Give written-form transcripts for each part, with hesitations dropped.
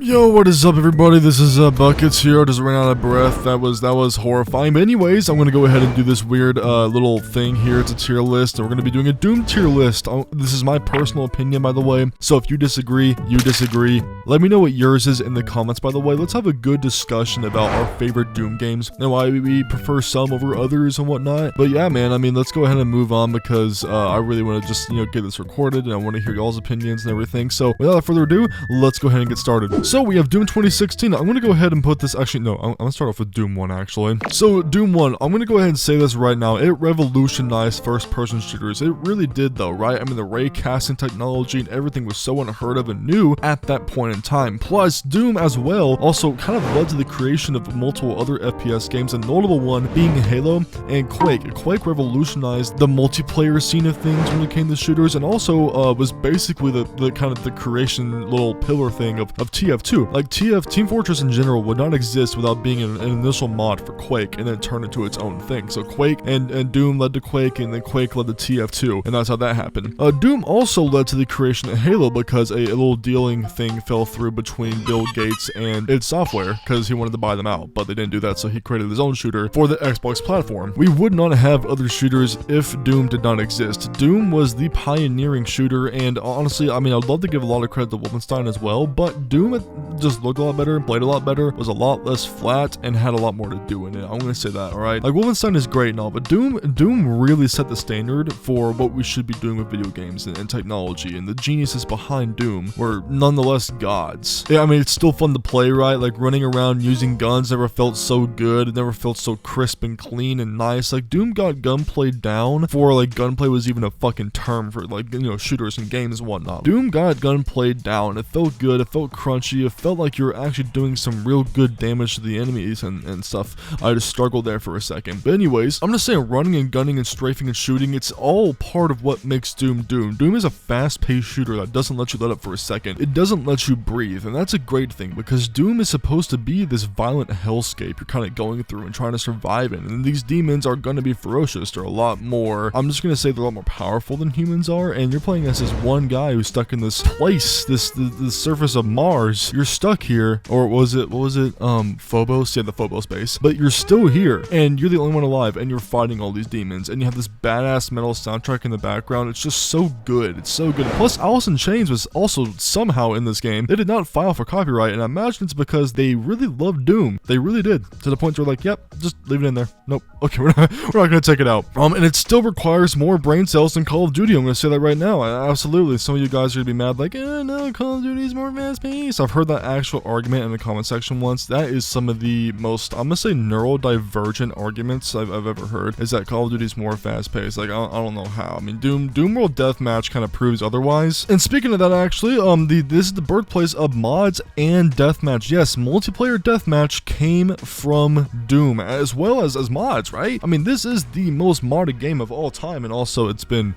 Yo, what is up, everybody? This is Buckets here. I just ran out of breath. That was horrifying. But anyways, I'm gonna go ahead and do this weird little thing here. It's a tier list, and we're gonna be doing a Doom tier list. This is my personal opinion, by the way. So if you disagree, you disagree. Let me know what yours is in the comments, by the way. Let's have a good discussion about our favorite Doom games and why we prefer some over others and whatnot. But yeah, man, I mean, let's go ahead and move on because I really want to just, get this recorded, and I want to hear y'all's opinions and everything. So without further ado, let's go ahead and get started. So we have Doom 2016. I'm going to go ahead and put this, actually, no, I'm going to start off with Doom 1, actually. So Doom 1, I'm going to go ahead and say this right now. It revolutionized first-person shooters. It really did, though, right? I mean, the ray casting technology and everything was so unheard of and new at that point in time. Plus, Doom as well also kind of led to the creation of multiple other FPS games, a notable one being Halo and Quake. Quake revolutionized the multiplayer scene of things when it came to shooters, and also was basically the kind of the creation little pillar thing of TF2. Like Team Fortress in general would not exist without being an initial mod for Quake and then turn into its own thing. So Quake and Doom led to Quake, and then Quake led to TF2, and that's how that happened. Doom also led to the creation of Halo because a little dealing thing fell through between Bill Gates and id Software because he wanted to buy them out, but they didn't do that, so he created his own shooter for the Xbox platform. We would not have other shooters if Doom did not exist. Doom was the pioneering shooter, and honestly, I mean, I'd love to give a lot of credit to Wolfenstein as well, but Doom just looked a lot better, played a lot better, was a lot less flat, and had a lot more to do in it. I'm gonna say that, alright? Like, Wolfenstein is great and all, but Doom really set the standard for what we should be doing with video games and technology, and the geniuses behind Doom were nonetheless gods. Yeah, I mean, it's still fun to play, right? Like, running around using guns never felt so good, it never felt so crisp and clean and nice. Like, Doom got gunplay down before, like, gunplay was even a fucking term for, like, shooters and games and whatnot. Doom got gunplay down. It felt good, it felt crunchy, it felt like you were actually doing some real good damage to the enemies and stuff. I just struggled there for a second. But anyways, I'm just saying, running and gunning and strafing and shooting, it's all part of what makes Doom Doom. Doom is a fast-paced shooter that doesn't let you let up for a second. It doesn't let you breathe, and that's a great thing because Doom is supposed to be this violent hellscape you're kind of going through and trying to survive in, and these demons are going to be ferocious. They're a lot more, I'm just going to say they're a lot more powerful than humans are, and you're playing as this one guy who's stuck in this place, the surface of Mars. You're stuck here, or what was it, Phobos? Yeah, the Phobos base. But you're still here, and you're the only one alive, and you're fighting all these demons, and you have this badass metal soundtrack in the background. It's just so good. It's so good. Plus, Alice in Chains was also somehow in this game. They did not file for copyright, and I imagine it's because they really loved Doom. They really did. To the point where they're like, yep, just leave it in there. Nope. Okay, we're not gonna take it out. And it still requires more brain cells than Call of Duty. I'm gonna say that right now. Absolutely. Some of you guys are gonna be mad, like, no, Call of Duty is more fast-paced. I've heard that actual argument in the comment section once. That is some of the most, I'm gonna say, neurodivergent arguments I've ever heard, is that Call of Duty is more fast-paced. Like, I don't know how. I mean, Doom World Deathmatch kind of proves otherwise. And speaking of that, actually, this is the birthplace of mods and deathmatch. Yes, multiplayer deathmatch came from Doom, as well as mods, right? I mean, this is the most modded game of all time, and also it's been,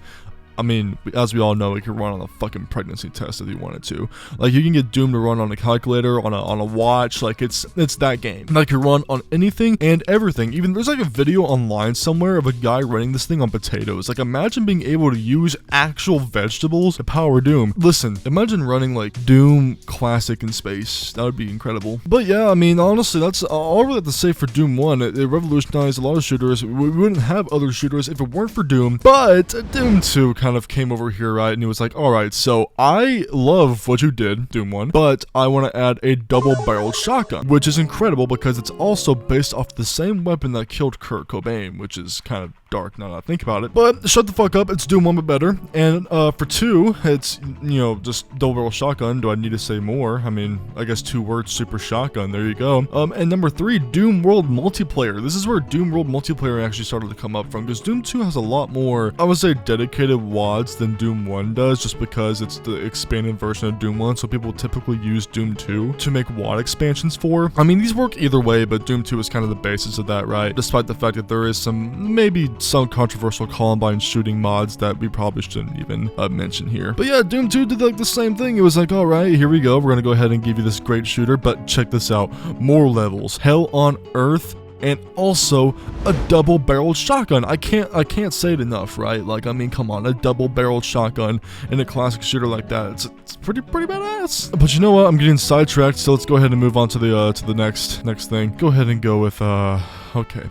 I mean, as we all know, it can run on a fucking pregnancy test if you wanted to. Like, you can get Doom to run on a calculator, on a watch. Like, it's that game. Like, you run on anything and everything. Even there's like a video online somewhere of a guy running this thing on potatoes. Like, imagine being able to use actual vegetables to power Doom. Listen, imagine running like Doom Classic in space. That would be incredible. But yeah, I mean, honestly, that's all I really have to say for Doom 1. It revolutionized a lot of shooters. We wouldn't have other shooters if it weren't for Doom. But Doom 2 kind of came over here, right, and he was like, alright, so I love what you did, Doom 1, but I want to add a double-barreled shotgun, which is incredible because it's also based off the same weapon that killed Kurt Cobain, which is kind of dark now that I think about it. But shut the fuck up, it's Doom 1 but better. And for 2, it's, just double-barrel shotgun. Do I need to say more? I mean, I guess 2 words, super shotgun, there you go. And number 3, Doom World Multiplayer. This is where Doom World Multiplayer actually started to come up from, because Doom 2 has a lot more, I would say, dedicated WADs than Doom 1 does, just because it's the expanded version of Doom 1, so people typically use Doom 2 to make WAD expansions for. I mean, these work either way, but Doom 2 is kind of the basis of that, right? Despite the fact that there is maybe some controversial Columbine shooting mods that we probably shouldn't even mention here. But yeah, Doom 2 did like the same thing. It was like, alright, here we go. We're gonna go ahead and give you this great shooter, but check this out. More levels. Hell on Earth and also a double-barreled shotgun. I can't say it enough, right? Like, I mean, come on, a double-barreled shotgun in a classic shooter like that, it's pretty badass. But you know what? I'm getting sidetracked, so let's go ahead and move on to the next thing. Go ahead and go with okay.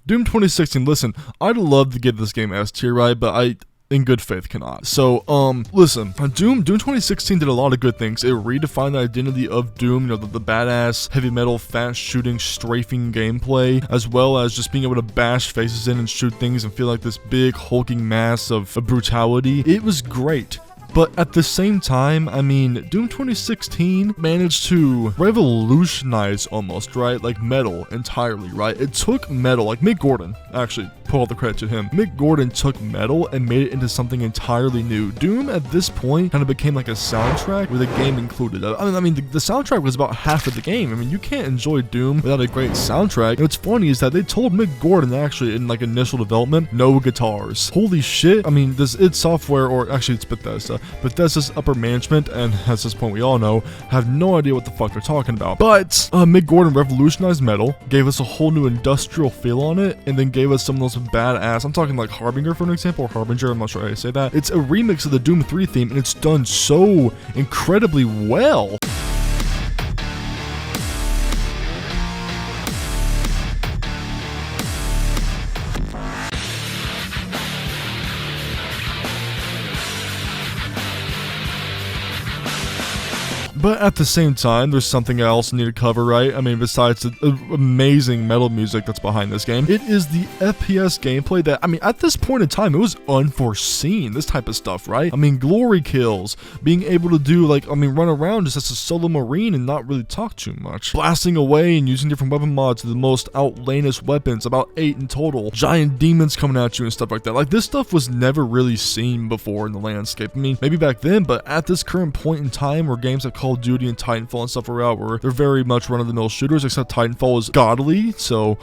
Doom 2016. Listen, I'd love to give this game S tier, right? But I, in good faith, cannot. So, listen, Doom 2016 did a lot of good things. It redefined the identity of Doom, you know, the badass, heavy metal, fast shooting, strafing gameplay, as well as just being able to bash faces in and shoot things and feel like this big hulking mass of brutality. It was great. But at the same time, I mean, Doom 2016 managed to revolutionize almost, right? Like metal entirely, right? It took metal, like Mick Gordon, actually, put all the credit to him. Mick Gordon took metal and made it into something entirely new. Doom at this point kind of became like a soundtrack with a game included. I mean, the soundtrack was about half of the game. I mean, you can't enjoy Doom without a great soundtrack. And what's funny is that they told Mick Gordon actually in like initial development, no guitars. Holy shit. I mean, this id Software, or actually it's Bethesda. Bethesda's upper management, and at this point we all know, have no idea what the fuck they're talking about. But Mick Gordon revolutionized metal, gave us a whole new industrial feel on it, and then gave us some of those badass, I'm talking like Harbinger for an example, or Harbinger, I'm not sure how to say that. It's a remix of the Doom 3 theme, and it's done so incredibly well. But at the same time, there's something I also need to cover, right? I mean, besides the amazing metal music that's behind this game, it is the FPS gameplay that, I mean, at this point in time, it was unforeseen, this type of stuff, right? I mean, glory kills, being able to do, like, I mean, run around just as a solo marine and not really talk too much. Blasting away and using different weapon mods to the most outlandish weapons, about 8 in total. Giant demons coming at you and stuff like that. Like, this stuff was never really seen before in the landscape. I mean, maybe back then, but at this current point in time where games like Call of Duty and Titanfall and stuff are out, where they're very much run-of-the-mill shooters, except Titanfall is godly, so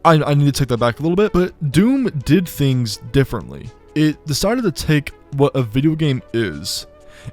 I need to take that back a little bit. But Doom did things differently. It decided to take what a video game is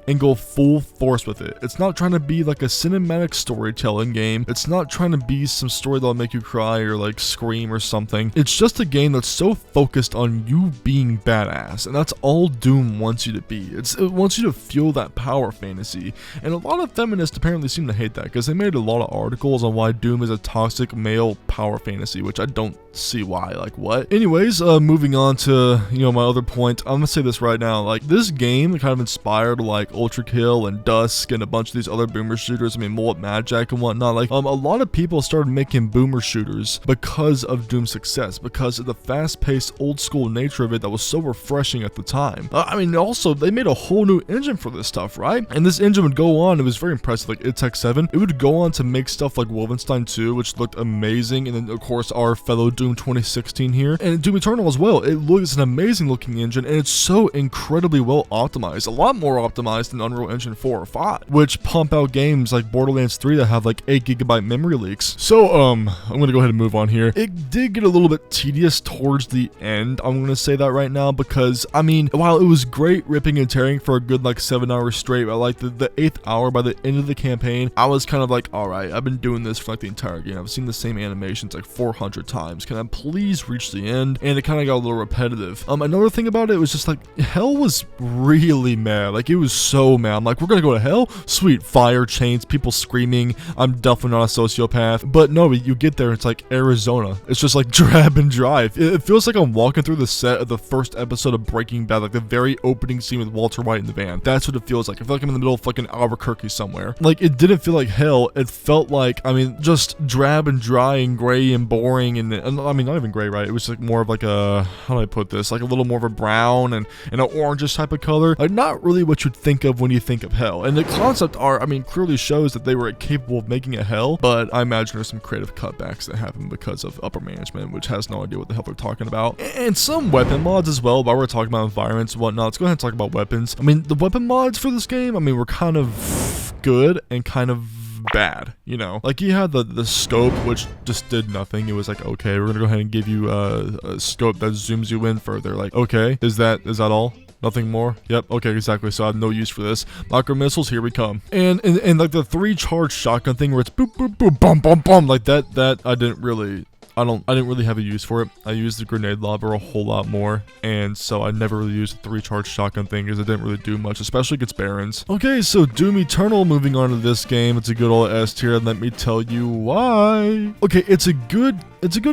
and go full force with it. It's not trying to be like a cinematic storytelling game. It's not trying to be some story that'll make you cry or like scream or something. It's just a game that's so focused on you being badass, and that's all Doom wants you to be. It wants you to feel that power fantasy, and a lot of feminists apparently seem to hate that because they made a lot of articles on why Doom is a toxic male power fantasy, which I don't see why. Like, what? Anyways, moving on to, you know, my other point. I'm gonna say this right now, like, this game kind of inspired like Ultra Kill and Dusk and a bunch of these other boomer shooters. I mean, Mullet Mad Jack and whatnot. Like, a lot of people started making boomer shooters because of Doom's success, because of the fast-paced, old-school nature of it that was so refreshing at the time. I mean, also, they made a whole new engine for this stuff, right? And this engine would go on, it was very impressive, like id Tech 7. It would go on to make stuff like Wolfenstein 2, which looked amazing, and then, of course, our fellow Doom 2016 here, and Doom Eternal as well. It looks an amazing-looking engine, and it's so incredibly well optimized. A lot more optimized than Unreal Engine 4 or 5, which pump out games like Borderlands 3 that have like 8GB memory leaks. So, I'm gonna go ahead and move on here. It did get a little bit tedious towards the end, I'm gonna say that right now, because, I mean, while it was great ripping and tearing for a good like 7 hours straight, like the 8th hour, by the end of the campaign, I was kind of like, alright, I've been doing this for like the entire game. I've seen the same animations like 400 times. Can I please reach the end? And it kind of got a little repetitive. Another thing about it was just like, hell was really mad. Like, it was so mad. I'm like, we're gonna go to hell? Sweet. Fire, chains, people screaming. I'm definitely not a sociopath. But no, you get there, it's like Arizona. It's just like drab and drive. It feels like I'm walking through the set of the first episode of Breaking Bad, like the very opening scene with Walter White in the van. That's what it feels like. I feel like I'm in the middle of fucking Albuquerque somewhere. Like, it didn't feel like hell. It felt like, I mean, just drab and dry and gray and boring, and I mean, not even gray, right? It was like more of like a, how do I put this? Like a little more of a brown and an orangish type of color. Like, not really what you'd think of when you think of hell. And the concept art, I mean, clearly shows that they were capable of making a hell, but I imagine there's some creative cutbacks that happen because of upper management, which has no idea what the hell they're talking about. And some weapon mods as well, while we're talking about environments and whatnot. Let's go ahead and talk about weapons. I mean, the weapon mods for this game, I mean, were kind of good and kind of bad, you know. Like, you had the scope, which just did nothing. It was like, okay, we're gonna go ahead and give you a scope that zooms you in further. Like, okay, is that all? Nothing more? Yep, okay, exactly. So I have no use for this. Micro missiles, here we come. And like the 3 charge shotgun thing where it's boop, boop, boop, bum, bum, bum, like that I didn't really I didn't really have a use for it. I used the grenade launcher a whole lot more, and so I never really used the 3-charge shotgun thing because it didn't really do much, especially against Barons. Okay, so Doom Eternal, moving on to this game. It's a good old S tier, and let me tell you why. Okay, it's a good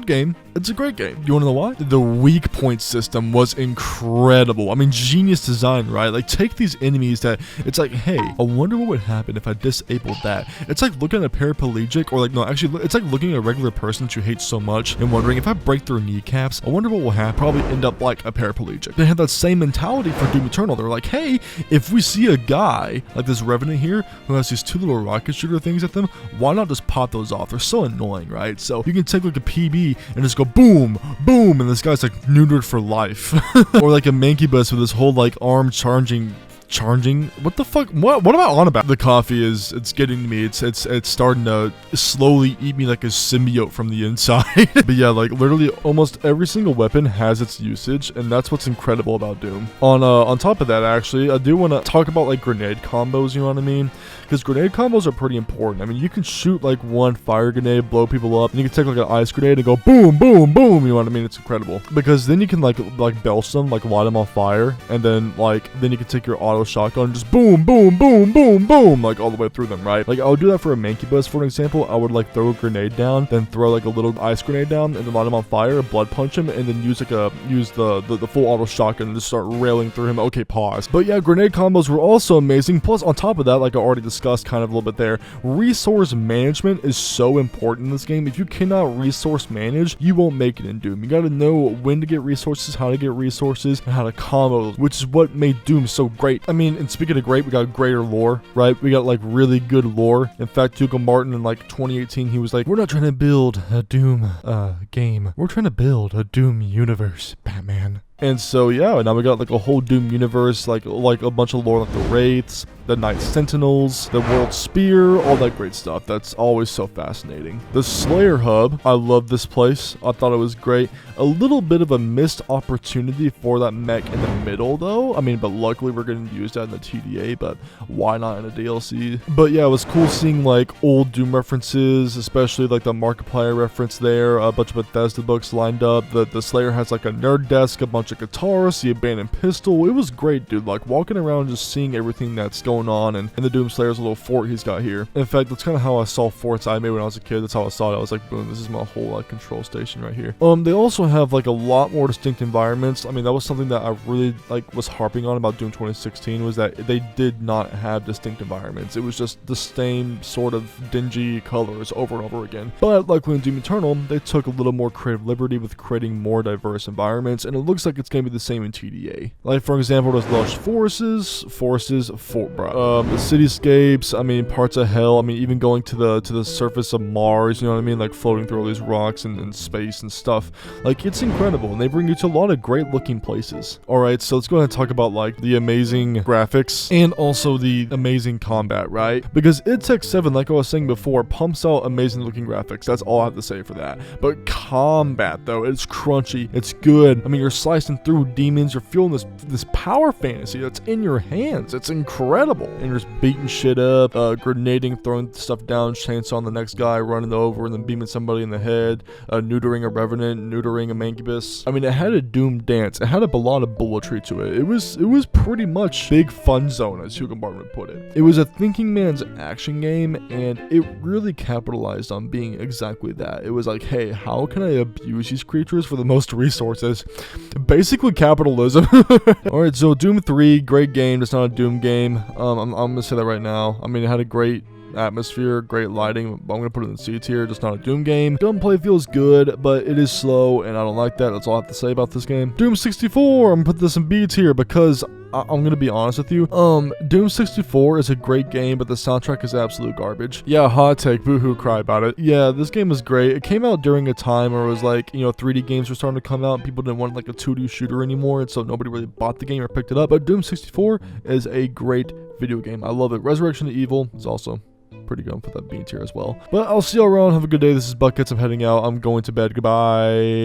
game. It's a great game. You wanna know why? The weak point system was incredible. I mean, genius design, right? Like, take these enemies that, it's like, hey, I wonder what would happen if I disabled that. It's like looking at a paraplegic, or like, no, actually, it's like looking at a regular person that you hate so much and wondering, if I break their kneecaps, I wonder what will happen. Probably end up like a paraplegic. They had that same mentality for Doom Eternal. They're like, hey, if we see a guy, like this Revenant here, who has these 2 little rocket shooter things at them, why not just pop those off? They're so annoying, right? So you can take like a PB and just go boom, boom, and this guy's like neutered for life. Or like a Mankibus with this whole like arm charging, what the fuck, what am I on about? The coffee it's getting to me. It's starting to slowly eat me like a symbiote from the inside. But yeah, like literally almost every single weapon has its usage, and that's what's incredible about Doom. On top of that, actually, I do want to talk about like grenade combos, you know what I mean? Because grenade combos are pretty important. I mean, you can shoot like one fire grenade, blow people up, and you can take like an ice grenade and go boom, boom, boom, you know what I mean? It's incredible. Because then you can like belch them, like light them on fire, and then you can take your auto shotgun and just boom, boom, boom, boom, boom, like all the way through them, right? Like I would do that for a Mankibus, for example. I would like throw a grenade down, then throw like a little ice grenade down, and then light him on fire, blood punch him, and then use the full auto shotgun and just start railing through him. Okay, pause. But yeah, grenade combos were also amazing. Plus, on top of that, like I already discussed kind of a little bit there, resource management is so important in this game. If you cannot resource manage, you won't make it in Doom. You gotta know when to get resources, how to get resources, and how to combo, which is what made Doom so great. I mean, and speaking of great, we got greater lore, right? We got like really good lore. In fact, Hugo Martin in like 2018, he was like, we're not trying to build a Doom game. We're trying to build a Doom universe, Batman. And so yeah, now we got like a whole Doom universe, like a bunch of lore, like the Wraiths, the Night Sentinels, the World Spear, all that great stuff. That's always so fascinating. The Slayer Hub, I love this place. I thought it was great. A little bit of a missed opportunity for that mech in the middle though. I mean, but luckily we're going to use that in the TDA, but why not in a DLC? But yeah, it was cool seeing like old Doom references, especially like the Markiplier reference there, a bunch of Bethesda books lined up. The Slayer has like a nerd desk, a bunch of guitars, the abandoned pistol. It was great, dude. Like walking around just seeing everything that's going on, and the Doom Slayer's little fort he's got here. In fact, that's kind of how I saw forts I made when I was a kid. That's how I saw it. I was like, boom, this is my whole like control station right here. They also have like a lot more distinct environments. I mean, that was something that I really like was harping on about Doom 2016, was that they did not have distinct environments. It was just the same sort of dingy colors over and over again. But like in Doom Eternal, they took a little more creative liberty with creating more diverse environments, and it looks like it's gonna be the same in TDA. Like for example, there's lush forests, the cityscapes. I mean, parts of hell. I mean, even going to the surface of Mars. You know what I mean? Like floating through all these rocks and space and stuff. Like it's incredible, and they bring you to a lot of great looking places. All right, so let's go ahead and talk about like the amazing graphics and also the amazing combat, right? Because id Tech 7, like I was saying before, pumps out amazing looking graphics. That's all I have to say for that. But combat though, it's crunchy. It's good. I mean, you're slicing through demons. You're feeling this power fantasy that's in your hands. It's incredible. And you're just beating shit up, grenading, throwing stuff down, chainsaw on the next guy, running over, and then beaming somebody in the head, neutering a Revenant, neutering a Mankibus. I mean, it had a Doom dance. It had a lot of bulletry to it. It was pretty much big fun zone, as Hugo Martin would put it. It was a thinking man's action game, and it really capitalized on being exactly that. It was like, hey, how can I abuse these creatures for the most resources? Basically capitalism. Alright, so Doom 3, great game. It's not a Doom game. I'm gonna say that right now. I mean, it had a great atmosphere, great lighting. I'm gonna put it in C tier, just not a Doom game. Gunplay feels good, but it is slow, and I don't like that. That's all I have to say about this game. Doom 64, I'm gonna put this in B tier because I'm gonna be honest with you. Doom 64 is a great game, but the soundtrack is absolute garbage. Yeah, hot take, boohoo cry about it. Yeah, this game is great. It came out during a time where it was like, you know, 3D games were starting to come out, and people didn't want like a 2D shooter anymore, and so nobody really bought the game or picked it up. But Doom 64 is a great video game. I love it. Resurrection of Evil is also pretty good. Put that B tier as well. But I'll see y'all around. Have a good day. This is Buckets. I'm heading out. I'm going to bed. Goodbye.